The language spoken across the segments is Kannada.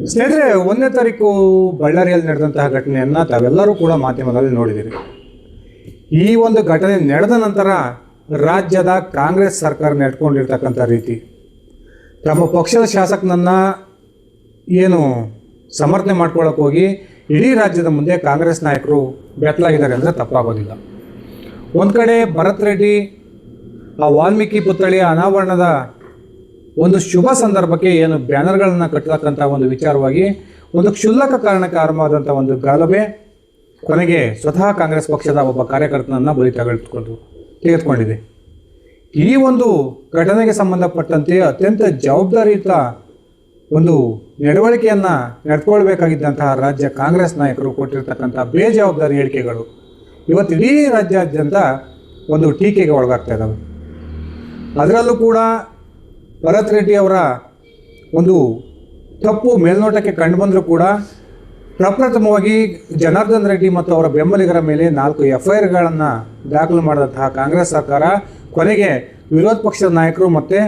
ಸ್ನೇಹಿತರೆ, 1ನೇ ತಾರೀಕು ಬಳ್ಳಾರಿಯಲ್ಲಿ ನಡೆದಂತಹ ಘಟನೆಯನ್ನು ತಾವೆಲ್ಲರೂ ಕೂಡ ಮಾಧ್ಯಮದಲ್ಲಿ ನೋಡಿದ್ದೀರಿ. ಈ ಒಂದು ಘಟನೆ ನಡೆದ ನಂತರ ರಾಜ್ಯದ ಕಾಂಗ್ರೆಸ್ ಸರ್ಕಾರ ನೆಟ್ಕೊಂಡಿರ್ತಕ್ಕಂಥ ರೀತಿ, ತಮ್ಮ ಪಕ್ಷದ ಶಾಸಕನನ್ನು ಏನು ಸಮರ್ಥನೆ ಮಾಡ್ಕೊಳ್ಳೋಕೆ ಹೋಗಿ ಇಡೀ ರಾಜ್ಯದ ಮುಂದೆ ಕಾಂಗ್ರೆಸ್ ನಾಯಕರು ಬೆತ್ತಲಾಗಿದ್ದಾರೆ ಅಂದರೆ ತಪ್ಪಾಗೋದಿಲ್ಲ. ಒಂದು ಕಡೆ ಭರತ್ ರೆಡ್ಡಿ ಆ ವಾಲ್ಮೀಕಿ ಪುತ್ಥಳಿಯ ಅನಾವರಣದ ಒಂದು ಶುಭ ಸಂದರ್ಭಕ್ಕೆ ಏನು ಬ್ಯಾನರ್ಗಳನ್ನು ಕಟ್ಟತಕ್ಕಂಥ ಒಂದು ವಿಚಾರವಾಗಿ ಒಂದು ಕ್ಷುಲ್ಲಕ ಕಾರಣಕ್ಕೆ ಆರಂಭವಾದಂಥ ಒಂದು ಗಲಭೆ ಕೊನೆಗೆ ಸ್ವತಃ ಕಾಂಗ್ರೆಸ್ ಪಕ್ಷದ ಒಬ್ಬ ಕಾರ್ಯಕರ್ತನನ್ನು ಬಲಿ ತೆಗೆದುಕೊಂಡಿದೆ. ಈ ಒಂದು ಘಟನೆಗೆ ಸಂಬಂಧಪಟ್ಟಂತೆ ಅತ್ಯಂತ ಜವಾಬ್ದಾರಿಯುತ ಒಂದು ನಡವಳಿಕೆಯನ್ನು ನಡೆದುಕೊಳ್ಬೇಕಾಗಿದ್ದಂತಹ ರಾಜ್ಯ ಕಾಂಗ್ರೆಸ್ ನಾಯಕರು ಕೊಟ್ಟಿರ್ತಕ್ಕಂಥ ಬೇಜವಾಬ್ದಾರಿ ಹೇಳಿಕೆಗಳು ಇವತ್ತು ಇಡೀ ರಾಜ್ಯಾದ್ಯಂತ ಒಂದು ಟೀಕೆಗೆ ಒಳಗಾಗ್ತಾ ಇದ್ದಾವೆ. ಅದರಲ್ಲೂ ಕೂಡ ಭರತ್ ರೆಡ್ಡಿ ಅವರ ಒಂದು ತಪ್ಪು ಮೇಲ್ನೋಟಕ್ಕೆ ಕಂಡುಬಂದರೂ ಕೂಡ ಪ್ರಪ್ರಥಮವಾಗಿ ಜನಾರ್ದನ್ ರೆಡ್ಡಿ ಮತ್ತು ಅವರ ಬೆಂಬಲಿಗರ ಮೇಲೆ 4 FIRಗಳನ್ನು ದಾಖಲು ಮಾಡಿದಂತಹ ಕಾಂಗ್ರೆಸ್ ಸರ್ಕಾರ ಕೊನೆಗೆ ವಿರೋಧ ಪಕ್ಷದ ನಾಯಕರು ಮತ್ತು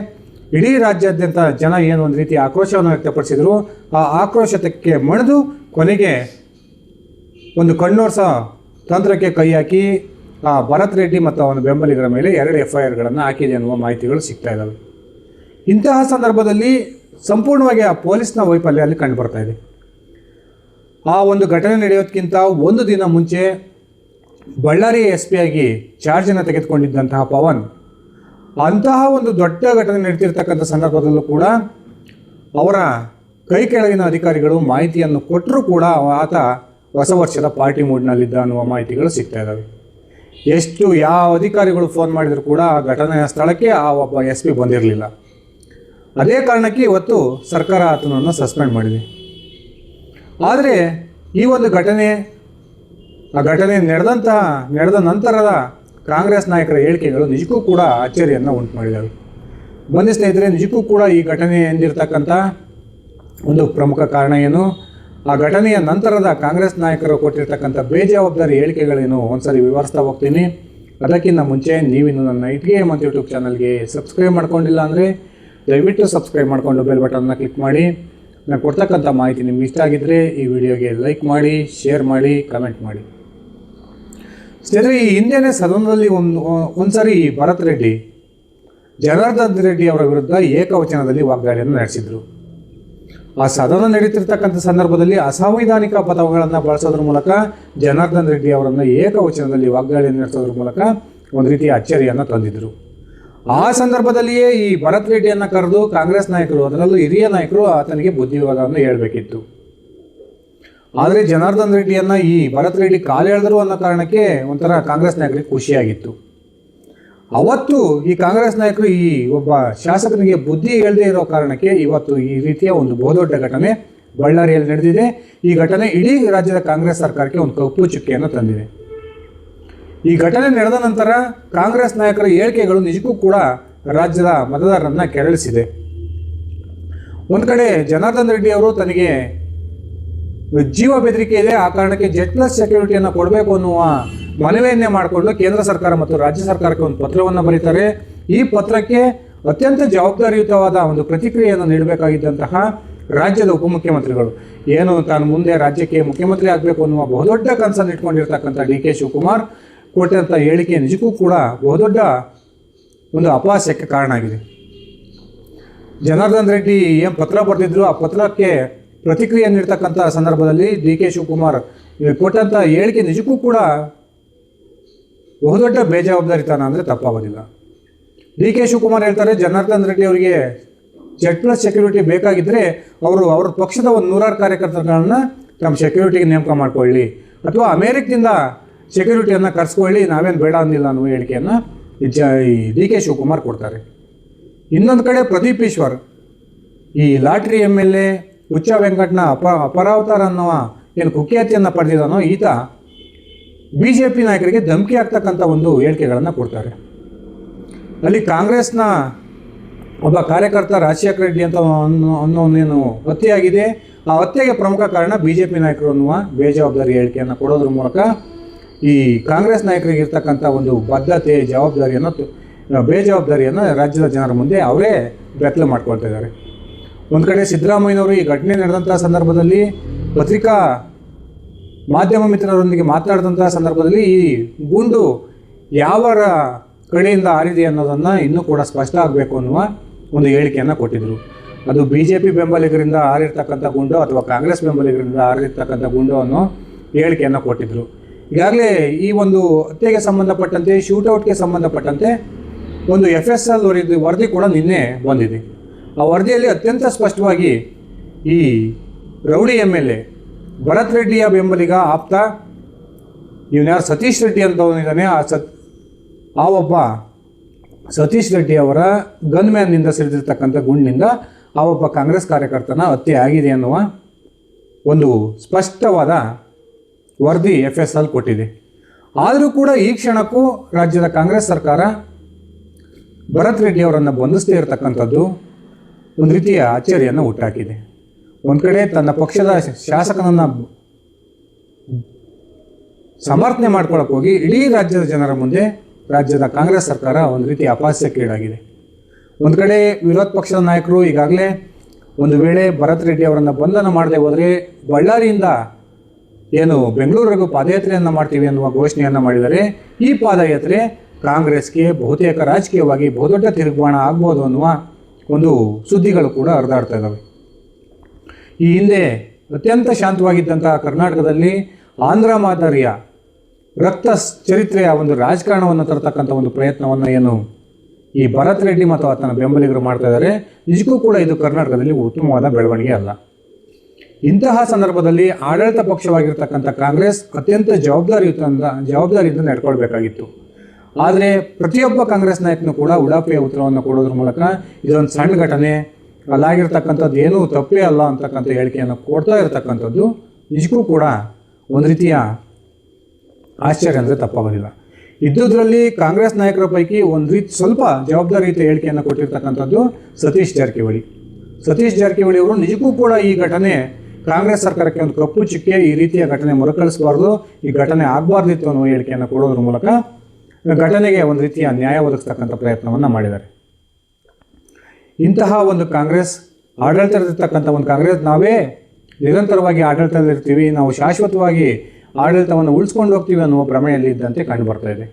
ಇಡೀ ರಾಜ್ಯಾದ್ಯಂತ ಜನ ಏನು ಒಂದು ರೀತಿ ಆಕ್ರೋಶವನ್ನು ವ್ಯಕ್ತಪಡಿಸಿದರು. ಆ ಆಕ್ರೋಶಕ್ಕೆ ಮಣಿದು ಕೊನೆಗೆ ಒಂದು ಕಣ್ಣೋರ್ಸ ತಂತ್ರಕ್ಕೆ ಕೈ ಹಾಕಿ ಆ ಭರತ್ ರೆಡ್ಡಿ ಮತ್ತು ಅವನ ಬೆಂಬಲಿಗರ ಮೇಲೆ 2 FIRಗಳನ್ನು ಹಾಕಿದೆ ಅನ್ನುವ ಮಾಹಿತಿಗಳು ಸಿಗ್ತಾ ಇದ್ದಾವೆ. ಇಂತಹ ಸಂದರ್ಭದಲ್ಲಿ ಸಂಪೂರ್ಣವಾಗಿ ಆ ಪೊಲೀಸ್ನ ವೈಫಲ್ಯ ಅಲ್ಲಿ ಕಂಡುಬರ್ತಾ ಇದೆ. ಆ ಒಂದು ಘಟನೆ ನಡೆಯೋದಕ್ಕಿಂತ ಒಂದು ದಿನ ಮುಂಚೆ ಬಳ್ಳಾರಿ SP ಆಗಿ ಚಾರ್ಜನ್ನು ತೆಗೆದುಕೊಂಡಿದ್ದಂತಹ ಪವನ್ ಅಂತಹ ಒಂದು ದೊಡ್ಡ ಘಟನೆ ನಡೀತಿರ್ತಕ್ಕಂಥ ಸಂದರ್ಭದಲ್ಲೂ ಕೂಡ ಅವರ ಕೈ ಕೆಳಗಿನ ಅಧಿಕಾರಿಗಳು ಮಾಹಿತಿಯನ್ನು ಕೊಟ್ಟರೂ ಕೂಡ ಆತ ಹೊಸ ವರ್ಷದ ಪಾರ್ಟಿ ಮೂಡ್ನಲ್ಲಿದ್ದ ಅನ್ನುವ ಮಾಹಿತಿಗಳು ಸಿಗ್ತಾ ಇದ್ದಾವೆ. ಯಾವ ಅಧಿಕಾರಿಗಳು ಫೋನ್ ಮಾಡಿದರೂ ಕೂಡ ಆ ಘಟನೆಯ ಸ್ಥಳಕ್ಕೆ ಆ ಒಬ್ಬ SP ಬಂದಿರಲಿಲ್ಲ. ಅದೇ ಕಾರಣಕ್ಕೆ ಇವತ್ತು ಸರ್ಕಾರ ಆತನನ್ನು ಸಸ್ಪೆಂಡ್ ಮಾಡಿದೆ. ಆದರೆ ಈ ಒಂದು ಆ ಘಟನೆ ನಡೆದ ನಂತರದ ಕಾಂಗ್ರೆಸ್ ನಾಯಕರ ಹೇಳಿಕೆಗಳು ನಿಜಕ್ಕೂ ಕೂಡ ಅಚ್ಚರಿಯನ್ನು ಉಂಟು ಮಾಡಿದ್ದಾವೆ. ಬನ್ನಿ ಸ್ನೇಹಿತರೆ, ನಿಜಕ್ಕೂ ಕೂಡ ಈ ಘಟನೆ ಎಂದಿರ್ತಕ್ಕಂಥ ಒಂದು ಪ್ರಮುಖ ಕಾರಣ ಏನು, ಆ ಘಟನೆಯ ನಂತರದ ಕಾಂಗ್ರೆಸ್ ನಾಯಕರು ಕೊಟ್ಟಿರ್ತಕ್ಕಂಥ ಬೇಜವಾಬ್ದಾರಿ ಹೇಳಿಕೆಗಳೇನು ಒಂದ್ಸರಿ ವಿವರಿಸ್ತಾ ಹೋಗ್ತೀನಿ. ಅದಕ್ಕಿಂತ ಮುಂಚೆ ನೀವಿನ್ನು ನನ್ನ ITKM ಅಂತ ಯೂಟ್ಯೂಬ್ ಚಾನಲ್ಗೆ ಸಬ್ಸ್ಕ್ರೈಬ್ ಮಾಡ್ಕೊಂಡಿಲ್ಲ ಅಂದರೆ ದಯವಿಟ್ಟು ಸಬ್ಸ್ಕ್ರೈಬ್ ಮಾಡಿಕೊಂಡು ಬೆಲ್ ಬಟನ್ನ ಕ್ಲಿಕ್ ಮಾಡಿ. ನಾನು ಕೊಡ್ತಕ್ಕಂಥ ಮಾಹಿತಿ ನಿಮ್ಗೆ ಇಷ್ಟ ಆಗಿದ್ದರೆ ಈ ವಿಡಿಯೋಗೆ ಲೈಕ್ ಮಾಡಿ, ಶೇರ್ ಮಾಡಿ, ಕಮೆಂಟ್ ಮಾಡಿ. ಸ್ನೇಹಿತರೆ, ಈ ಹಿಂದೆಯೇ ಸದನದಲ್ಲಿ ಒಂದು ಸಾರಿ ಭರತ್ ರೆಡ್ಡಿ ಜನಾರ್ದನ್ ರೆಡ್ಡಿ ಅವರ ವಿರುದ್ಧ ಏಕವಚನದಲ್ಲಿ ವಾಗ್ದಾಳಿಯನ್ನು ನಡೆಸಿದರು. ಆ ಸದನ ನಡೀತಿರ್ತಕ್ಕಂಥ ಸಂದರ್ಭದಲ್ಲಿ ಅಸಾಂವಿಧಾನಿಕ ಪದಗಳನ್ನು ಬಳಸೋದ್ರ ಮೂಲಕ ಜನಾರ್ದನ್ ರೆಡ್ಡಿ ಅವರನ್ನು ಏಕವಚನದಲ್ಲಿ ವಾಗ್ದಾಳಿಯನ್ನು ನಡೆಸೋದ್ರ ಮೂಲಕ ಒಂದು ರೀತಿಯ ಅಚ್ಚರಿಯನ್ನು ತಂದಿದ್ದರು. ಆ ಸಂದರ್ಭದಲ್ಲಿಯೇ ಈ ಭರತ್ ರೆಡ್ಡಿಯನ್ನು ಕರೆದು ಕಾಂಗ್ರೆಸ್ ನಾಯಕರು, ಅದರಲ್ಲೂ ಹಿರಿಯ ನಾಯಕರು ಆತನಿಗೆ ಬುದ್ಧಿವಾದವನ್ನು ಹೇಳಬೇಕಿತ್ತು. ಆದರೆ ಜನಾರ್ದನ್ ರೆಡ್ಡಿಯನ್ನು ಈ ಭರತ್ ರೆಡ್ಡಿ ಕಾಲು ಎಳೆದರು ಅನ್ನೋ ಕಾರಣಕ್ಕೆ ಒಂಥರ ಕಾಂಗ್ರೆಸ್ ನಾಯಕರಿಗೆ ಖುಷಿಯಾಗಿತ್ತು. ಅವತ್ತು ಈ ಕಾಂಗ್ರೆಸ್ ನಾಯಕರು ಈ ಒಬ್ಬ ಶಾಸಕನಿಗೆ ಬುದ್ಧಿ ಹೇಳದೇ ಇರೋ ಕಾರಣಕ್ಕೆ ಇವತ್ತು ಈ ರೀತಿಯ ಒಂದು ಬಹುದೊಡ್ಡ ಘಟನೆ ಬಳ್ಳಾರಿಯಲ್ಲಿ ನಡೆದಿದೆ. ಈ ಘಟನೆ ಇಡೀ ರಾಜ್ಯದ ಕಾಂಗ್ರೆಸ್ ಸರ್ಕಾರಕ್ಕೆ ಒಂದು ಕಪ್ಪು ಚುಕ್ಕೆಯನ್ನು ತಂದಿದೆ. ಈ ಘಟನೆ ನಡೆದ ನಂತರ ಕಾಂಗ್ರೆಸ್ ನಾಯಕರ ಹೇಳಿಕೆಗಳು ನಿಜಕ್ಕೂ ಕೂಡ ರಾಜ್ಯದ ಮತದಾರರನ್ನು ಕೆರಳಿಸಿದೆ. ಒಂದು ಕಡೆ ಜನಾರ್ದನ್ ರೆಡ್ಡಿ ಅವರು ತನಗೆ ಜೀವ ಬೆದರಿಕೆ ಇದೆ, ಆ ಕಾರಣಕ್ಕೆ Z+ ಸೆಕ್ಯೂರಿಟಿಯನ್ನು ಕೊಡಬೇಕು ಅನ್ನುವ ಮನವಿಯನ್ನೇ ಮಾಡಿಕೊಂಡು ಕೇಂದ್ರ ಸರ್ಕಾರ ಮತ್ತು ರಾಜ್ಯ ಸರ್ಕಾರಕ್ಕೆ ಒಂದು ಪತ್ರವನ್ನು ಬರೀತಾರೆ. ಈ ಪತ್ರಕ್ಕೆ ಅತ್ಯಂತ ಜವಾಬ್ದಾರಿಯುತವಾದ ಒಂದು ಪ್ರತಿಕ್ರಿಯೆಯನ್ನು ನೀಡಬೇಕಾಗಿದ್ದಂತಹ ರಾಜ್ಯದ ಉಪಮುಖ್ಯಮಂತ್ರಿಗಳು, ಏನು ತಾನು ಮುಂದೆ ರಾಜ್ಯಕ್ಕೆ ಮುಖ್ಯಮಂತ್ರಿ ಆಗಬೇಕು ಅನ್ನುವ ಬಹುದೊಡ್ಡ ಕನಸನ್ನು ಇಟ್ಕೊಂಡಿರ್ತಕ್ಕಂಥ DK ಶಿವಕುಮಾರ್ ಕೊಟ್ಟಂಥ ಹೇಳಿಕೆ ನಿಜಕ್ಕೂ ಕೂಡ ಬಹುದೊಡ್ಡ ಒಂದು ಅಪಹಾಸ್ಯಕ್ಕೆ ಕಾರಣ ಆಗಿದೆ. ಜನಾರ್ದನ್ ರೆಡ್ಡಿ ಏನು ಪತ್ರ ಬರೆದಿದ್ರು, ಆ ಪತ್ರಕ್ಕೆ ಪ್ರತಿಕ್ರಿಯೆ ನೀಡ್ತಕ್ಕಂಥ ಸಂದರ್ಭದಲ್ಲಿ DK ಶಿವಕುಮಾರ್ ಕೊಟ್ಟಂಥ ಹೇಳಿಕೆ ನಿಜಕ್ಕೂ ಕೂಡ ಬಹುದೊಡ್ಡ ಬೇಜವಾಬ್ದಾರಿತನ ಅಂದರೆ ತಪ್ಪಾಗೋದಿಲ್ಲ. DK ಶಿವಕುಮಾರ್ ಹೇಳ್ತಾರೆ, ಜನಾರ್ದನ್ ರೆಡ್ಡಿ ಅವರಿಗೆ Z+ ಸೆಕ್ಯೂರಿಟಿ ಬೇಕಾಗಿದ್ದರೆ ಅವ್ರ ಪಕ್ಷದ ಒಂದು 100 ಕಾರ್ಯಕರ್ತರುಗಳನ್ನ ತಮ್ಮ ಸೆಕ್ಯೂರಿಟಿಗೆ ನೇಮಕ ಮಾಡಿಕೊಳ್ಳಿ, ಅಥವಾ ಅಮೇರಿಕದಿಂದ ಸೆಕ್ಯೂರಿಟಿಯನ್ನು ಕರೆಸ್ಕೊಳ್ಳಿ, ನಾವೇನು ಬೇಡ ಅಂದಿಲ್ಲ ಅನ್ನುವ ಹೇಳಿಕೆಯನ್ನು ಈ DK ಶಿವಕುಮಾರ್ ಕೊಡ್ತಾರೆ. ಇನ್ನೊಂದು ಕಡೆ ಪ್ರದೀಪ್ ಈಶ್ವರ್, ಈ ಲಾಟ್ರಿ MLA ಹುಚ್ಚ ವೆಂಕಟನ ಅಪರಾವತಾರ ಅನ್ನುವ ಏನು ಕುಖ್ಯಾತಿಯನ್ನು ಪಡೆದಿದ್ದಾನೋ ಈತ BJP ನಾಯಕರಿಗೆ ಧಮಕಿ ಆಗ್ತಕ್ಕಂಥ ಒಂದು ಹೇಳಿಕೆಗಳನ್ನು ಕೊಡ್ತಾರೆ. ಅಲ್ಲಿ ಕಾಂಗ್ರೆಸ್ನ ಒಬ್ಬ ಕಾರ್ಯಕರ್ತ ರಾಜಶೇಖರ ರೆಡ್ಡಿ ಅಂತ ಅನ್ನೋನೇನು ಹತ್ಯೆಯಾಗಿದೆ. ಆ ಹತ್ಯೆಗೆ ಪ್ರಮುಖ ಕಾರಣ BJP ನಾಯಕರು ಅನ್ನುವ ಬೇಜವಾಬ್ದಾರಿ ಹೇಳಿಕೆಯನ್ನು ಕೊಡೋದ್ರ ಮೂಲಕ ಈ ಕಾಂಗ್ರೆಸ್ ನಾಯಕರಿಗೆ ಇರ್ತಕ್ಕಂಥ ಒಂದು ಬದ್ಧತೆ, ಬೇಜವಾಬ್ದಾರಿಯನ್ನು ರಾಜ್ಯದ ಜನರ ಮುಂದೆ ಅವರೇ ಬೆತ್ತಲು ಮಾಡ್ಕೊಳ್ತಾ ಇದ್ದಾರೆ. ಒಂದು ಕಡೆ ಸಿದ್ದರಾಮಯ್ಯನವರು ಈ ಘಟನೆ ನಡೆದಂಥ ಸಂದರ್ಭದಲ್ಲಿ ಪತ್ರಿಕಾ ಮಾಧ್ಯಮ ಮಿತ್ರರೊಂದಿಗೆ ಮಾತನಾಡಿದಂಥ ಸಂದರ್ಭದಲ್ಲಿ ಈ ಗುಂಡು ಯಾವ ಕಡೆಯಿಂದ ಹಾರಿದೆ ಅನ್ನೋದನ್ನು ಇನ್ನೂ ಕೂಡ ಸ್ಪಷ್ಟ ಆಗಬೇಕು ಅನ್ನುವ ಒಂದು ಹೇಳಿಕೆಯನ್ನು ಕೊಟ್ಟಿದ್ದರು. ಅದು BJP ಬೆಂಬಲಿಗರಿಂದ ಹಾರಿರ್ತಕ್ಕಂಥ ಗುಂಡು ಅಥವಾ ಕಾಂಗ್ರೆಸ್ ಬೆಂಬಲಿಗರಿಂದ ಹಾರಿರ್ತಕ್ಕಂಥ ಗುಂಡು ಅನ್ನೋ ಹೇಳಿಕೆಯನ್ನು ಕೊಟ್ಟಿದ್ದರು. ಈಗಾಗಲೇ ಈ ಒಂದು ಹತ್ಯೆಗೆ ಸಂಬಂಧಪಟ್ಟಂತೆ ಶೂಟೌಟ್ಗೆ ಸಂಬಂಧಪಟ್ಟಂತೆ ಒಂದು FSL ವರದಿ ಕೂಡ ನಿನ್ನೆ ಬಂದಿದೆ. ಆ ವರದಿಯಲ್ಲಿ ಅತ್ಯಂತ ಸ್ಪಷ್ಟವಾಗಿ ಈ ರೌಡಿ MLA ಭರತ್ ರೆಡ್ಡಿಯ ಬೆಂಬಲಿಗ ಆಪ್ತ ಇವನ್ಯಾರು ಸತೀಶ್ ರೆಡ್ಡಿ ಅಂತವನಿದ್ದಾನೆ, ಆ ಒಬ್ಬ ಸತೀಶ್ ರೆಡ್ಡಿ ಅವರ ಗನ್ಮ್ಯಾನ್ನಿಂದ ಸಿಡಿದಿರ್ತಕ್ಕಂಥ ಗುಂಡಿನಿಂದ ಆ ಒಬ್ಬ ಕಾಂಗ್ರೆಸ್ ಕಾರ್ಯಕರ್ತನ ಹತ್ಯೆ ಆಗಿದೆ ಅನ್ನುವ ಒಂದು ಸ್ಪಷ್ಟವಾದ ವರದಿ FSL ಕೊಟ್ಟಿದೆ. ಆದರೂ ಕೂಡ ಈ ಕ್ಷಣಕ್ಕೂ ರಾಜ್ಯದ ಕಾಂಗ್ರೆಸ್ ಸರ್ಕಾರ ಭರತ್ ರೆಡ್ಡಿ ಅವರನ್ನು ಬಂಧಿಸದೇ ಇರತಕ್ಕಂಥದ್ದು ಒಂದು ರೀತಿಯ ಅಚ್ಚರಿಯನ್ನು ಹುಟ್ಟಾಕಿದೆ. ಒಂದು ಕಡೆ ತನ್ನ ಪಕ್ಷದ ಶಾಸಕನನ್ನು ಸಮರ್ಥನೆ ಮಾಡ್ಕೊಳ್ಳೋಕೆ ಹೋಗಿ ಇಡೀ ರಾಜ್ಯದ ಜನರ ಮುಂದೆ ರಾಜ್ಯದ ಕಾಂಗ್ರೆಸ್ ಸರ್ಕಾರ ಒಂದು ರೀತಿ ಅಪಹಾಸ್ಯಕ್ಕೀಡಾಗಿದೆ. ಒಂದು ಕಡೆ ವಿರೋಧ ಪಕ್ಷದ ನಾಯಕರು ಈಗಾಗಲೇ ಒಂದು ವೇಳೆ ಭರತ್ ರೆಡ್ಡಿ ಅವರನ್ನು ಬಂಧನ ಮಾಡದೆ ಹೋದರೆ ಬಳ್ಳಾರಿಯಿಂದ ಏನು ಬೆಂಗಳೂರಿಗೂ ಪಾದಯಾತ್ರೆಯನ್ನು ಮಾಡ್ತೀವಿ ಅನ್ನುವ ಘೋಷಣೆಯನ್ನು ಮಾಡಿದರೆ ಈ ಪಾದಯಾತ್ರೆ ಕಾಂಗ್ರೆಸ್ಗೆ ಬಹುತೇಕ ರಾಜಕೀಯವಾಗಿ ಬಹುದೊಡ್ಡ ತಿರುಗುಬಾಣ ಆಗ್ಬೋದು ಅನ್ನುವ ಒಂದು ಸುದ್ದಿಗಳು ಕೂಡ ಹರಿದಾಡ್ತಾ ಇದ್ದಾವೆ. ಈ ಹಿಂದೆ ಅತ್ಯಂತ ಶಾಂತವಾಗಿದ್ದಂತಹ ಕರ್ನಾಟಕದಲ್ಲಿ ಆಂಧ್ರ ಮಾದರಿಯ ರಕ್ತ ಚರಿತ್ರೆಯ ಒಂದು ರಾಜಕಾರಣವನ್ನು ತರತಕ್ಕಂಥ ಒಂದು ಪ್ರಯತ್ನವನ್ನು ಏನು ಈ ಭರತ್ ರೆಡ್ಡಿ ಮತ್ತು ಆತನ ಬೆಂಬಲಿಗರು ಮಾಡ್ತಾ ಇದ್ದಾರೆ, ನಿಜಕ್ಕೂ ಕೂಡ ಇದು ಕರ್ನಾಟಕದಲ್ಲಿ ಉತ್ತಮವಾದ ಬೆಳವಣಿಗೆ ಅಲ್ಲ. ಇಂತಹ ಸಂದರ್ಭದಲ್ಲಿ ಆಡಳಿತ ಪಕ್ಷವಾಗಿರ್ತಕ್ಕಂಥ ಕಾಂಗ್ರೆಸ್ ಅತ್ಯಂತ ಜವಾಬ್ದಾರಿಯಿಂದ ನಡ್ಕೊಳ್ಬೇಕಾಗಿತ್ತು. ಆದರೆ ಪ್ರತಿಯೊಬ್ಬ ಕಾಂಗ್ರೆಸ್ ನಾಯಕನು ಕೂಡ ಉಡಾಫೆಯ ಉತ್ತರವನ್ನು ಕೊಡೋದ್ರ ಮೂಲಕ ಇದೊಂದು ಸಣ್ಣ ಘಟನೆ, ಅಲ್ಲಾಗಿರ್ತಕ್ಕಂಥದ್ದು ಏನೂ ತಪ್ಪೇ ಅಲ್ಲ ಅಂತಕ್ಕಂಥ ಹೇಳಿಕೆಯನ್ನು ಕೊಡ್ತಾ ಇರತಕ್ಕಂಥದ್ದು ನಿಜಕ್ಕೂ ಕೂಡ ಒಂದು ರೀತಿಯ ಆಶ್ಚರ್ಯ ಅಂದರೆ ತಪ್ಪಾಗೋದಿಲ್ಲ. ಇದ್ದುದರಲ್ಲಿ ಕಾಂಗ್ರೆಸ್ ನಾಯಕರ ಪೈಕಿ ಒಂದು ಸ್ವಲ್ಪ ಜವಾಬ್ದಾರಿಯುತ ಹೇಳಿಕೆಯನ್ನು ಕೊಟ್ಟಿರ್ತಕ್ಕಂಥದ್ದು ಸತೀಶ್ ಜಾರಕಿಹೊಳಿ ಅವರು ನಿಜಕ್ಕೂ ಕೂಡ ಈ ಘಟನೆ ಕಾಂಗ್ರೆಸ್ ಸರ್ಕಾರಕ್ಕೆ ಒಂದು ಕಪ್ಪು ಚುಕ್ಕೆ, ಈ ರೀತಿಯ ಘಟನೆ ಮರುಕಳಿಸಬಾರ್ದು, ಈ ಘಟನೆ ಆಗಬಾರ್ದಿತ್ತು ಅನ್ನೋ ಹೇಳಿಕೆಯನ್ನು ಕೊಡೋದ್ರ ಮೂಲಕ ಘಟನೆಗೆ ಒಂದು ರೀತಿಯ ನ್ಯಾಯ ಒದಗಿಸ್ತಕ್ಕಂಥ ಪ್ರಯತ್ನವನ್ನು ಮಾಡಿದ್ದಾರೆ. ಇಂತಹ ಒಂದು ಕಾಂಗ್ರೆಸ್ ಆಡಳಿತದಲ್ಲಿರ್ತಕ್ಕಂಥ ಒಂದು ಕಾಂಗ್ರೆಸ್ ನಾವೇ ನಿರಂತರವಾಗಿ ಆಡಳಿತದಲ್ಲಿರ್ತೀವಿ, ನಾವು ಶಾಶ್ವತವಾಗಿ ಆಡಳಿತವನ್ನು ಉಳಿಸ್ಕೊಂಡು ಹೋಗ್ತೀವಿ ಅನ್ನುವ ಭ್ರಮೆಯಲ್ಲಿ ಇದ್ದಂತೆ ಕಂಡು ಬರ್ತಾ ಇದೆ.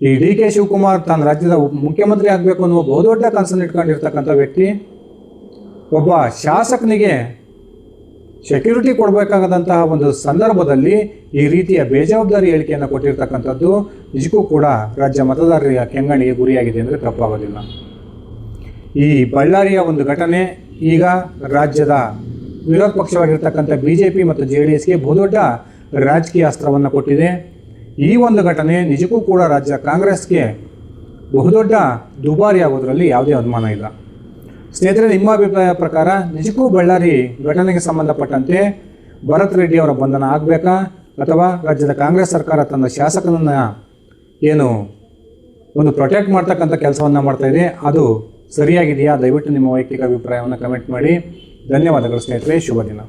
ಈ DK ಶಿವಕುಮಾರ್ ತಾನು ರಾಜ್ಯದ ಮುಖ್ಯಮಂತ್ರಿ ಆಗಬೇಕು ಅನ್ನುವ ಬಹುದೊಡ್ಡ ಕನಸನ್ನು ಇಟ್ಕೊಂಡಿರ್ತಕ್ಕಂಥ ವ್ಯಕ್ತಿ ಒಬ್ಬ ಶಾಸಕನಿಗೆ ಸೆಕ್ಯೂರಿಟಿ ಕೊಡಬೇಕಾದಂತಹ ಒಂದು ಸಂದರ್ಭದಲ್ಲಿ ಈ ರೀತಿಯ ಬೇಜವಾಬ್ದಾರಿ ಹೇಳಿಕೆಯನ್ನು ಕೊಟ್ಟಿರ್ತಕ್ಕಂಥದ್ದು ನಿಜಕ್ಕೂ ಕೂಡ ರಾಜ್ಯ ಮತದಾರರ ಕೆಂಗಣಿಗೆ ಗುರಿಯಾಗಿದೆ ಅಂದರೆ ತಪ್ಪಾಗೋದಿಲ್ಲ. ಈ ಬಳ್ಳಾರಿಯ ಒಂದು ಘಟನೆ ಈಗ ರಾಜ್ಯದ ವಿರೋಧ ಪಕ್ಷವಾಗಿರ್ತಕ್ಕಂಥ BJP ಮತ್ತು JDSಗೆ ಬಹುದೊಡ್ಡ ರಾಜಕೀಯ ಅಸ್ತ್ರವನ್ನು ಕೊಟ್ಟಿದೆ. ಈ ಒಂದು ಘಟನೆ ನಿಜಕ್ಕೂ ಕೂಡ ರಾಜ್ಯ ಕಾಂಗ್ರೆಸ್ಗೆ ಬಹುದೊಡ್ಡ ದುಬಾರಿ ಆಗೋದ್ರಲ್ಲಿ ಯಾವುದೇ ಅನುಮಾನ ಇಲ್ಲ. ಸ್ನೇಹಿತರೆ, ನಿಮ್ಮ ಅಭಿಪ್ರಾಯ ಪ್ರಕಾರ ನಿಜಕ್ಕೂ ಬಳ್ಳಾರಿ ಘಟನೆಗೆ ಸಂಬಂಧಪಟ್ಟಂತೆ ಭರತ್ ರೆಡ್ಡಿ ಅವರ ಬಂಧನ ಆಗಬೇಕಾ ಅಥವಾ ರಾಜ್ಯದ ಕಾಂಗ್ರೆಸ್ ಸರ್ಕಾರ ತನ್ನ ಶಾಸಕನನ್ನು ಏನು ಒಂದು ಪ್ರೊಟೆಕ್ಟ್ ಮಾಡ್ತಕ್ಕಂಥ ಕೆಲಸವನ್ನು ಮಾಡ್ತಾ ಇದೆ, ಅದು ಸರಿಯಾಗಿದೆಯಾ? ದಯವಿಟ್ಟು ನಿಮ್ಮ ವೈಯಕ್ತಿಕ ಅಭಿಪ್ರಾಯವನ್ನು ಕಮೆಂಟ್ ಮಾಡಿ. ಧನ್ಯವಾದಗಳು ಸ್ನೇಹಿತರೆ, ಶುಭ ದಿನ.